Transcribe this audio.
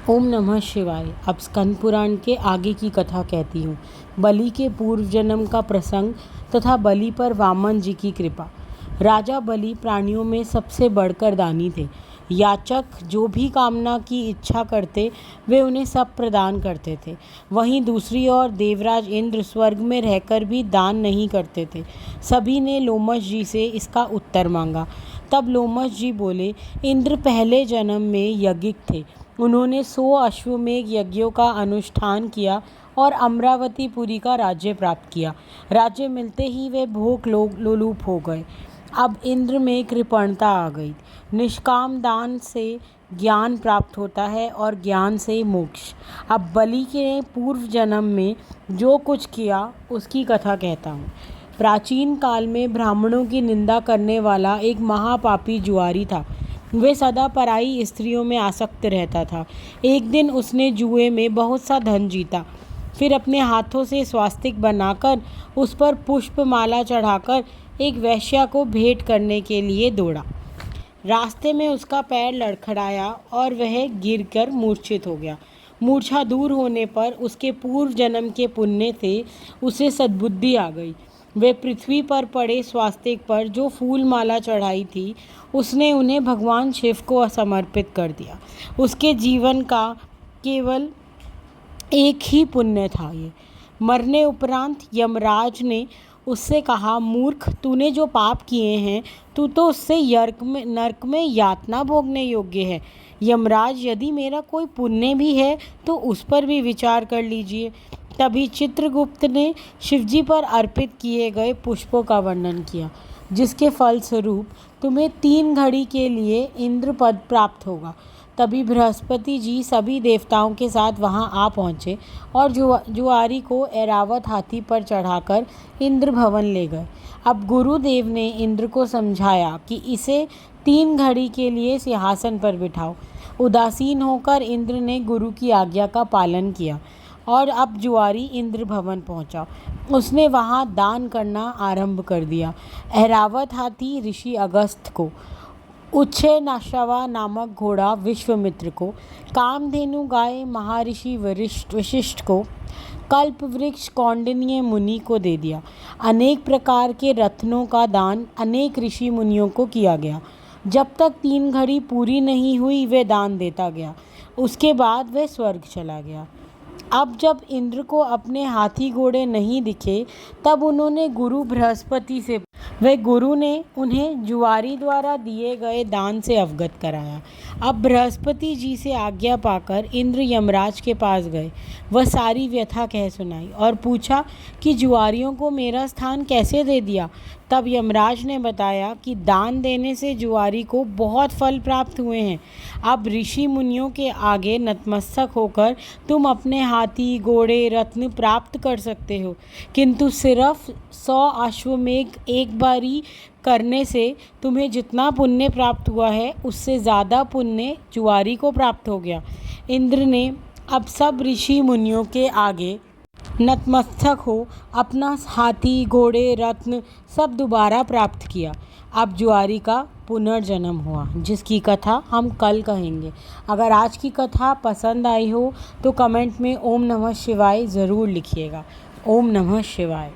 ओम नमः शिवाय। अब स्कंद पुराण के आगे की कथा कहती हूँ। बलि के पूर्व जन्म का प्रसंग तथा बलि पर वामन जी की कृपा। राजा बलि प्राणियों में सबसे बढ़कर दानी थे। याचक जो भी कामना की इच्छा करते वे उन्हें सब प्रदान करते थे। वहीं दूसरी ओर देवराज इंद्र स्वर्ग में रहकर भी दान नहीं करते थे। सभी ने लोमश जी से इसका उत्तर मांगा। तब लोमश जी बोले, इंद्र पहले जन्म में यज्ञिक थे। उन्होंने 100 अश्वमेघ यज्ञों का अनुष्ठान किया और अमरावतीपुरी का राज्य प्राप्त किया। राज्य मिलते ही वे भोग लोलुप हो गए। अब इंद्र में कृपणता आ गई। निष्काम दान से ज्ञान प्राप्त होता है और ज्ञान से मोक्ष। अब बलि के पूर्व जन्म में जो कुछ किया उसकी कथा कहता हूँ। प्राचीन काल में ब्राह्मणों की निंदा करने वाला एक महापापी जुआरी था। वे सदा पराई स्त्रियों में आसक्त रहता था। एक दिन उसने जुए में बहुत सा धन जीता। फिर अपने हाथों से स्वास्तिक बनाकर उस पर पुष्पमाला चढ़ाकर एक वेश्या को भेंट करने के लिए दौड़ा। रास्ते में उसका पैर लड़खड़ाया और वह गिरकर मूर्छित हो गया। मूर्छा दूर होने पर उसके पूर्व जन्म के पुण्य से उसे सद्बुद्धि आ गई। वे पृथ्वी पर पड़े स्वास्तिक पर जो फूल माला चढ़ाई थी उसने उन्हें भगवान शिव को समर्पित कर दिया। उसके जीवन का केवल एक ही पुण्य था ये। मरने उपरांत यमराज ने उससे कहा, मूर्ख, तूने जो पाप किए हैं तू तो उससे नरक में यातना भोगने योग्य है। यमराज, यदि मेरा कोई पुण्य भी है तो उस पर भी विचार कर लीजिए। तभी चित्रगुप्त ने शिवजी पर अर्पित किए गए पुष्पों का वर्णन किया, जिसके फलस्वरूप तुम्हें 3 घड़ी के लिए इंद्र पद प्राप्त होगा। तभी बृहस्पति जी सभी देवताओं के साथ वहां आ पहुँचे और जुआरी को ऐरावत हाथी पर चढ़ाकर इंद्र भवन ले गए। अब गुरुदेव ने इंद्र को समझाया कि इसे 3 घड़ी के लिए सिंहासन पर बिठाओ। उदासीन होकर इंद्र ने गुरु की आज्ञा का पालन किया और अब जुआरी इंद्र भवन पहुंचा। उसने वहां दान करना आरंभ कर दिया। ऐरावत हाथी ऋषि अगस्त्य को, उच्छेनाशवा नामक घोड़ा विश्वामित्र को, कामधेनु गाय महर्षि वशिष्ठ को, कल्प वृक्ष कौंडिन्य मुनि को दे दिया। अनेक प्रकार के रत्नों का दान अनेक ऋषि मुनियों को किया गया। जब तक 3 घड़ी पूरी नहीं हुई वे दान देता गया। उसके बाद वह स्वर्ग चला गया। अब जब इंद्र को अपने हाथी घोड़े नहीं दिखे तब उन्होंने गुरु बृहस्पति से वह गुरु ने उन्हें जुआरी द्वारा दिए गए दान से अवगत कराया। अब बृहस्पति जी से आज्ञा पाकर इंद्र यमराज के पास गए। वह सारी व्यथा कह सुनाई और पूछा कि जुआरियों को मेरा स्थान कैसे दे दिया। तब यमराज ने बताया कि दान देने से जुआरी को बहुत फल प्राप्त हुए हैं। अब ऋषि मुनियों के आगे नतमस्तक होकर तुम अपने हाथी घोड़े रत्न प्राप्त कर सकते हो, किंतु सिर्फ 100 अश्वमेघ एक बारी करने से तुम्हें जितना पुण्य प्राप्त हुआ है उससे ज़्यादा पुण्य जुआरी को प्राप्त हो गया। इंद्र ने अब सब ऋषि मुनियों के आगे नतमस्तक हो अपना हाथी घोड़े रत्न सब दोबारा प्राप्त किया। अब जुआरी का पुनर्जन्म हुआ, जिसकी कथा हम कल कहेंगे। अगर आज की कथा पसंद आई हो तो कमेंट में ओम नमः शिवाय ज़रूर लिखिएगा। ओम नमः शिवाय।